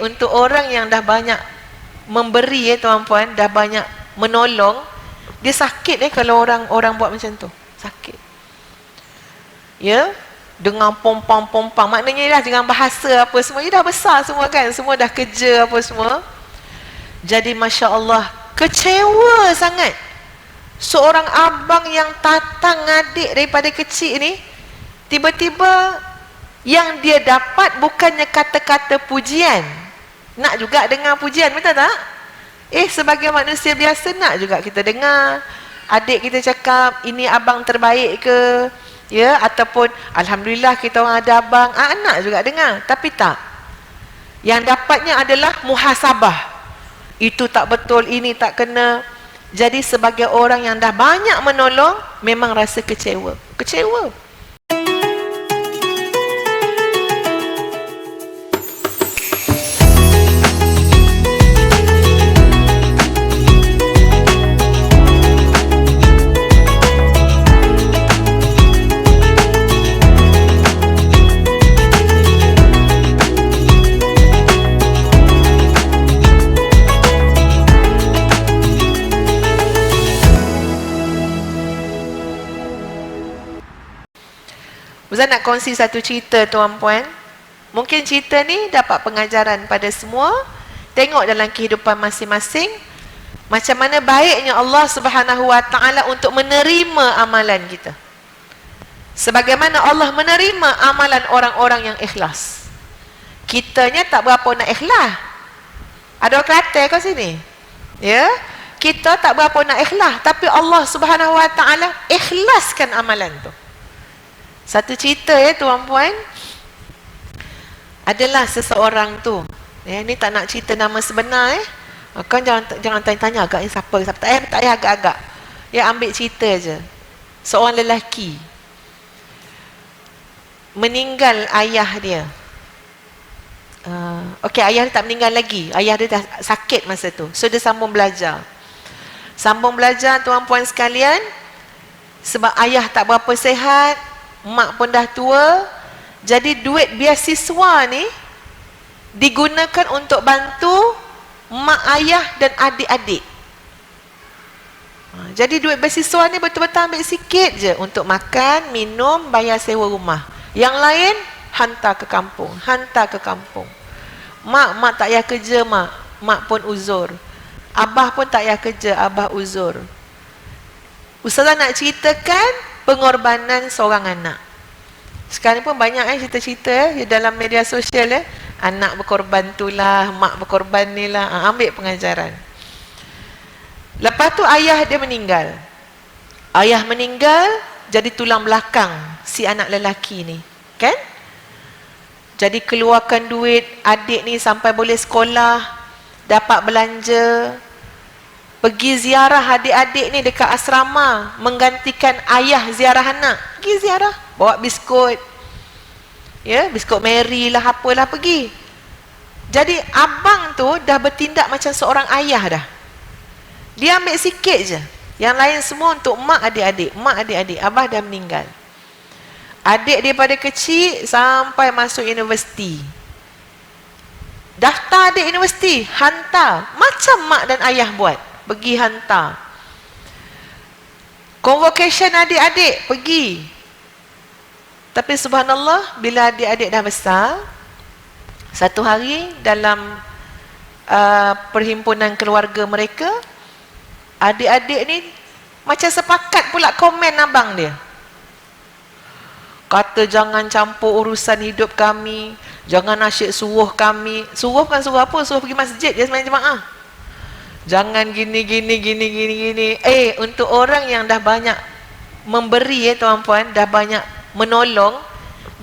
Untuk orang yang dah banyak memberi tuan-puan, dah banyak menolong, dia sakit kalau orang buat macam tu. Sakit. Ya, dengan pompang-pompang, maknanya dah dengan bahasa apa semua, dia dah besar semua kan, semua dah kerja apa semua. Jadi Masya Allah, kecewa sangat seorang abang yang tatang adik daripada kecil ni, tiba-tiba yang dia dapat bukannya kata-kata pujian. Nak juga dengar pujian, betul tak? Sebagai manusia biasa nak juga kita dengar adik kita cakap ini abang terbaik ke, ya, ataupun alhamdulillah kita orang ada abang, nak juga dengar. Tapi tak, yang dapatnya adalah muhasabah, itu tak betul, ini tak kena. Jadi sebagai orang yang dah banyak menolong, memang rasa kecewa. Ustaz nak kongsi satu cerita tuan-puan. Mungkin cerita ni dapat pengajaran pada semua. Tengok dalam kehidupan masing-masing macam mana baiknya Allah Subhanahu Wa Taala untuk menerima amalan kita. Sebagaimana Allah menerima amalan orang-orang yang ikhlas. Kitanya tak berapa nak ikhlas. Ada orang Kelantan kat sini? Ya, kita tak berapa nak ikhlas, tapi Allah Subhanahu Wa Taala ikhlaskan amalan tu. Satu cerita tuan-puan, adalah seseorang tu, ni tak nak cerita nama sebenar kan, jangan tanya-tanya agak siapa tak payah agak-agak, ambil cerita je. Seorang lelaki meninggal ayah dia. Ayah dia tak meninggal lagi, ayah dia dah sakit masa tu, so dia sambung belajar tuan-puan sekalian. Sebab ayah tak berapa sihat, mak pun dah tua, jadi duit beasiswa ni digunakan untuk bantu mak ayah dan adik-adik. Jadi duit beasiswa ni betul-betul ambil sikit je untuk makan, minum, bayar sewa rumah. Yang lain hantar ke kampung. Mak tak payah kerja, mak pun uzur. Abah pun tak payah kerja, abah uzur. Ustazah nak ceritakan pengorbanan seorang anak. Sekarang pun banyak cerita-cerita dalam media sosial, anak berkorban tu lah, mak berkorban ni lah, ambil pengajaran. Lepas tu ayah dia meninggal. Ayah meninggal jadi tulang belakang si anak lelaki ni, kan? Jadi keluarkan duit adik ni sampai boleh sekolah, dapat belanja, pergi ziarah adik-adik ni dekat asrama, menggantikan ayah ziarah anak. Pergi ziarah, bawa biskut, biskut Mary lah, apalah, pergi. Jadi abang tu dah bertindak macam seorang ayah dah. Dia ambil sikit je, yang lain semua untuk mak adik-adik. Abah dah meninggal. Adik daripada kecil sampai masuk universiti, daftar adik universiti, hantar macam mak dan ayah buat, pergi hantar. Convocation adik-adik, pergi. Tapi subhanallah, bila adik-adik dah besar, satu hari dalam perhimpunan keluarga mereka, adik-adik ni macam sepakat pula komen abang dia. Kata jangan campur urusan hidup kami, jangan asyik suruh kami. Suruh kan suruh apa? Suruh pergi masjid dia sembahyang jemaah. Jangan gini. Untuk orang yang dah banyak memberi tuan-puan, dah banyak menolong,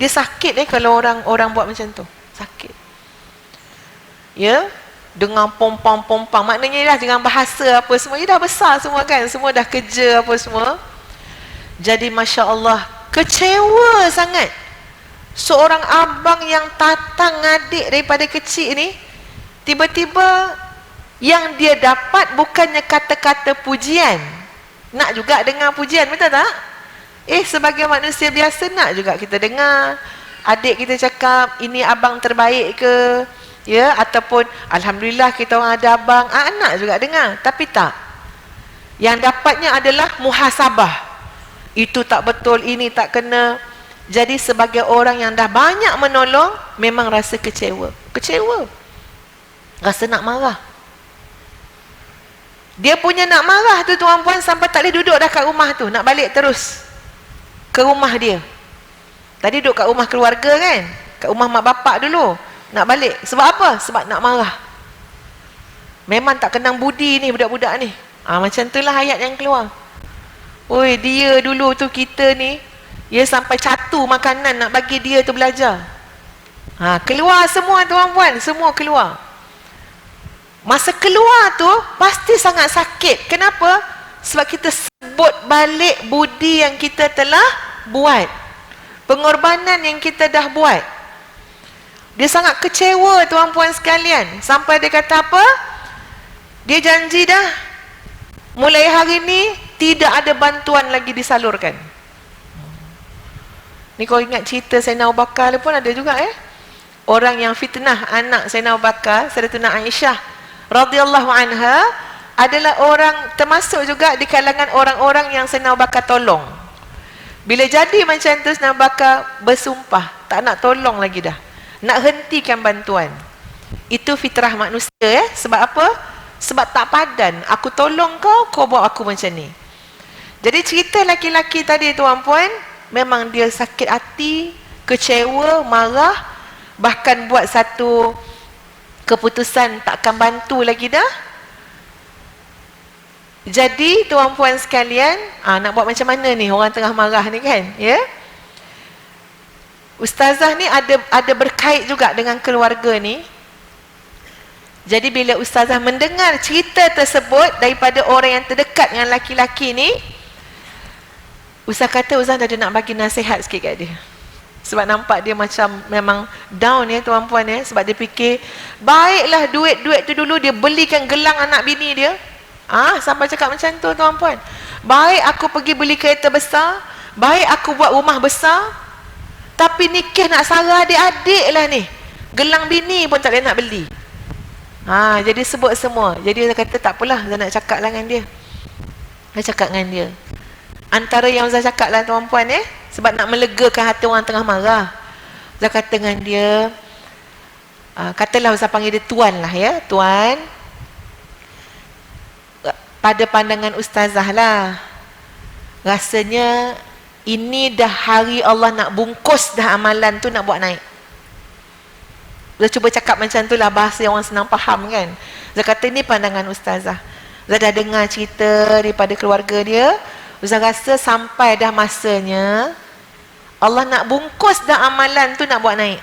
dia sakit kalau orang buat macam tu. Sakit. Ya, dengan pompang-pompang, maknanya dah dengan bahasa apa semua, dia dah besar semua kan, semua dah kerja apa semua. Jadi Masya Allah, kecewa sangat seorang abang yang tatang adik daripada kecil ni, tiba-tiba yang dia dapat bukannya kata-kata pujian. Nak juga dengar pujian, betul tak? Sebagai manusia biasa nak juga kita dengar adik kita cakap ini abang terbaik ke, Ya, ataupun alhamdulillah kita orang ada abang, anak juga dengar, tapi tak. Yang dapatnya adalah muhasabah. Itu tak betul, ini tak kena. Jadi sebagai orang yang dah banyak menolong, memang rasa kecewa. Kecewa. Rasa nak marah. Dia punya nak marah tu tuan-puan sampai tak boleh duduk dah kat rumah tu. Nak balik terus ke rumah dia. Tadi duduk kat rumah keluarga kan, kat rumah mak bapak dulu. Nak balik. Sebab apa? Sebab nak marah. Memang tak kenang budi ni budak-budak ni. Macam itulah ayat yang keluar. Oi, dia dulu tu kita ni, dia sampai catu makanan nak bagi dia tu belajar. Keluar semua tuan-puan, semua keluar. Masa keluar tu pasti sangat sakit. Kenapa? Sebab kita sebut balik budi yang kita telah buat, pengorbanan yang kita dah buat. Dia sangat kecewa tuan-puan sekalian. Sampai dia kata apa? Dia janji dah, mulai hari ni tidak ada bantuan lagi disalurkan. Ni kau ingat cerita Sayyidina Abu Bakar pun ada juga orang yang fitnah anak Sayyidina Abu Bakar, Sayyidatina Aisyah radhiyallahu anha, adalah orang termasuk juga di kalangan orang-orang yang Sayyidina Abu Bakar tolong. Bila jadi macam tu, Sayyidina Abu Bakar bersumpah tak nak tolong lagi dah, nak hentikan bantuan. Itu fitrah manusia. Sebab apa? Sebab tak padan. Aku tolong kau, kau buat aku macam ni. Jadi cerita laki-laki tadi tuan-puan, memang dia sakit hati, kecewa, marah, bahkan buat satu keputusan takkan bantu lagi dah. Jadi tuan-puan sekalian, nak buat macam mana ni orang tengah marah ni kan, ya? Ustazah ni ada berkait juga dengan keluarga ni. Jadi bila ustazah mendengar cerita tersebut daripada orang yang terdekat dengan laki-laki ni, ustaz kata ustaz dah nak bagi nasihat sikit kat dia. Sebab nampak dia macam memang down ya tuan-puan ya. Sebab dia fikir, baiklah duit-duit tu dulu dia belikan gelang anak bini dia. Sampai cakap macam tu tuan-puan. Baik aku pergi beli kereta besar, baik aku buat rumah besar, tapi nikah nak sara adik-adik lah ni, gelang bini pun tak boleh nak beli. Jadi sebut semua. Jadi dia kata tak apalah, saya nak cakap lah dengan dia. Saya cakap dengan dia. Antara yang saya cakap lah tuan-puan sebab nak melegakan hati orang tengah marah. Saya kata dengan dia, katalah saya panggil dia tuan lah ya. Tuan, pada pandangan ustazah lah, rasanya ini dah hari Allah nak bungkus dah amalan tu, nak buat naik. Saya cuba cakap macam tu lah, bahasa yang orang senang faham kan. Saya kata ni pandangan ustazah. Saya dah dengar cerita daripada keluarga dia. Ustaz rasa sampai dah masanya Allah nak bungkus dah amalan tu, nak buat naik.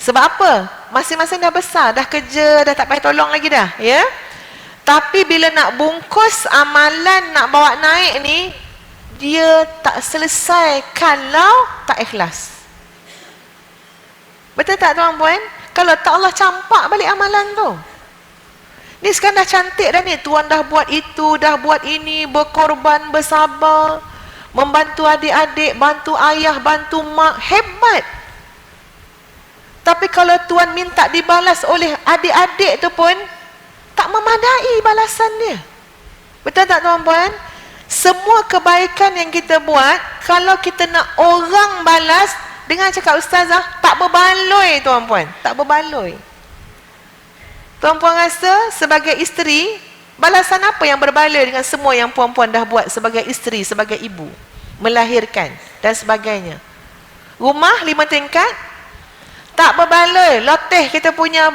Sebab apa? Masing-masing dah besar, dah kerja, dah tak payah tolong lagi dah, ya. Tapi bila nak bungkus amalan, nak bawa naik ni, dia tak selesai kalau tak ikhlas. Betul tak tuan-puan? Kalau tak Allah campak balik amalan tu. Ni sekarang dah cantik dah ni, tuan dah buat itu, dah buat ini, berkorban, bersabar, membantu adik-adik, bantu ayah, bantu mak, hebat. Tapi kalau tuan minta dibalas oleh adik-adik tu pun tak memadai balasan dia. Betul tak tuan-puan? Semua kebaikan yang kita buat, kalau kita nak orang balas dengan cakap ustazah, tak berbaloi tuan-puan, tak berbaloi. Tuan-puan rasa sebagai isteri, balasan apa yang berbaloi dengan semua yang puan-puan dah buat sebagai isteri, sebagai ibu, melahirkan dan sebagainya. Rumah 5 tingkat, tak berbaloi. Loteh kita punya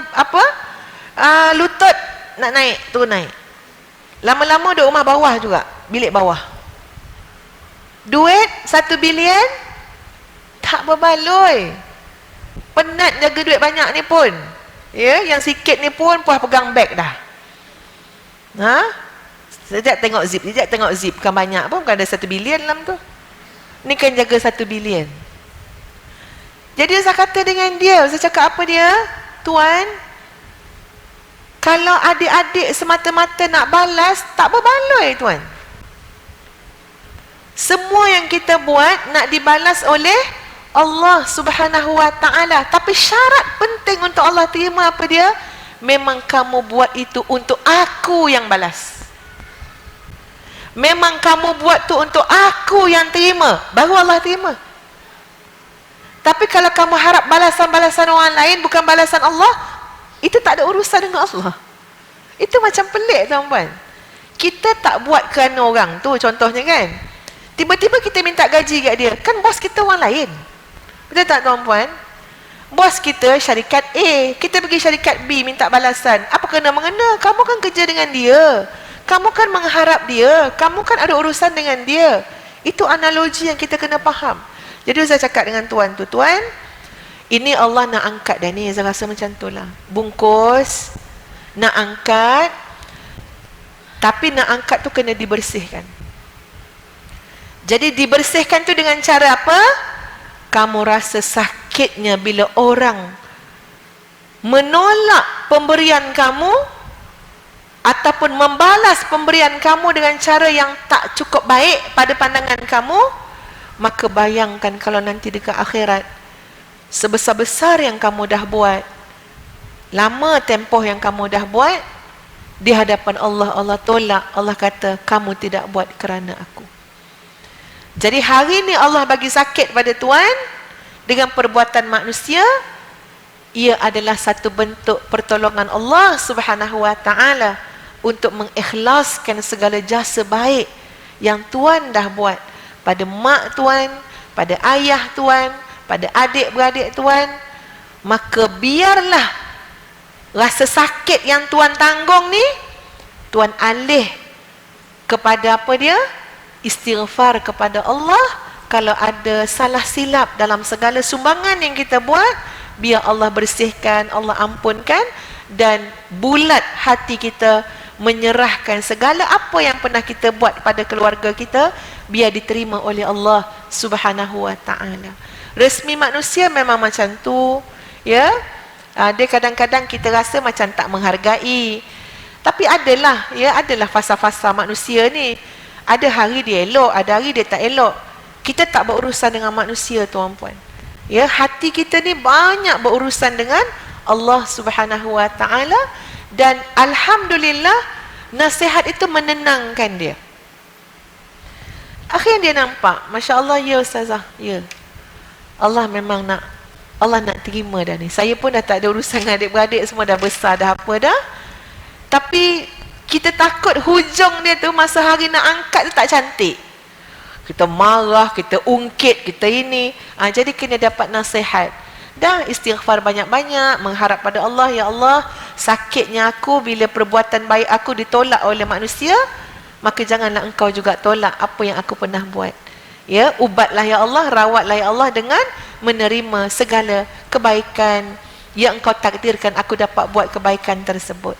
lutut nak naik, turun naik. Lama-lama duduk rumah bawah juga, bilik bawah. Duit 1 bilion, tak berbaloi. Penat jaga duit banyak ni pun. Ya, yang sikit ni pun puas pegang beg dah. Sekejap tengok zip, sekejap tengok zip. Bukan banyak pun, bukan ada 1 bilion dalam tu. Ni kan jaga 1 bilion. Jadi saya kata dengan dia, saya cakap apa dia? Tuan, kalau adik-adik semata-mata nak balas, tak berbaloi tuan. Semua yang kita buat nak dibalas oleh Allah Subhanahu wa ta'ala. Tapi syarat penting untuk Allah terima apa dia? Memang kamu buat itu untuk aku yang balas. Memang kamu buat tu untuk aku yang terima, baru Allah terima. Tapi kalau kamu harap balasan-balasan orang lain bukan balasan Allah, itu tak ada urusan dengan Allah. Itu macam pelik tuan-puan. Kita tak buat kerana orang tu, contohnya kan, tiba-tiba kita minta gaji kat dia, kan bos kita orang lain. Betul tak tuan-puan? Bos kita syarikat A, kita pergi syarikat B minta balasan. Apa kena-mengena? Kamu kan kerja dengan dia, kamu kan mengharap dia, kamu kan ada urusan dengan dia. Itu analogi yang kita kena faham. Jadi saya cakap dengan tuan tu, tuan, ini Allah nak angkat dah ni, saya rasa macam tu lah. Bungkus, nak angkat, tapi nak angkat tu kena dibersihkan. Jadi dibersihkan tu dengan cara apa? Kamu rasa sakitnya bila orang menolak pemberian kamu ataupun membalas pemberian kamu dengan cara yang tak cukup baik pada pandangan kamu, maka bayangkan kalau nanti dekat akhirat, sebesar-besar yang kamu dah buat, lama tempoh yang kamu dah buat, di hadapan Allah, Allah tolak. Allah kata, kamu tidak buat kerana aku. Jadi hari ni Allah bagi sakit pada tuan dengan perbuatan manusia, ia adalah satu bentuk pertolongan Allah Subhanahu wa ta'ala untuk mengikhlaskan segala jasa baik yang tuan dah buat pada mak tuan, pada ayah tuan, pada adik-beradik tuan. Maka biarlah rasa sakit yang tuan tanggung ni, tuan alih kepada apa dia? Istighfar kepada Allah. Kalau ada salah silap dalam segala sumbangan yang kita buat, biar Allah bersihkan, Allah ampunkan, dan bulat hati kita menyerahkan segala apa yang pernah kita buat pada keluarga kita, biar diterima oleh Allah Subhanahu wa ta'ala. Resmi manusia memang macam tu, ya. Dia kadang-kadang kita rasa macam tak menghargai, tapi adalah, ya, adalah fasa-fasa manusia ni. Ada hari dia elok, ada hari dia tak elok. Kita tak berurusan dengan manusia, tuan-puan. Ya, hati kita ni banyak berurusan dengan Allah Subhanahu wa ta'ala, dan alhamdulillah nasihat itu menenangkan dia. Akhirnya dia nampak, Masya Allah, ya Ustazah, ya, Allah memang nak, Allah nak terima dah ni. Saya pun dah tak ada urusan dengan adik-beradik, semua dah besar dah apa dah. Tapi kita takut hujung dia tu masa hari nak angkat tu tak cantik. Kita marah, kita ungkit, kita ini. Jadi kena dapat nasihat. Dah istighfar banyak-banyak, mengharap pada Allah, ya Allah, sakitnya aku bila perbuatan baik aku ditolak oleh manusia, maka janganlah engkau juga tolak apa yang aku pernah buat. Ya, ubatlah ya Allah, rawatlah ya Allah dengan menerima segala kebaikan yang engkau takdirkan aku dapat buat kebaikan tersebut.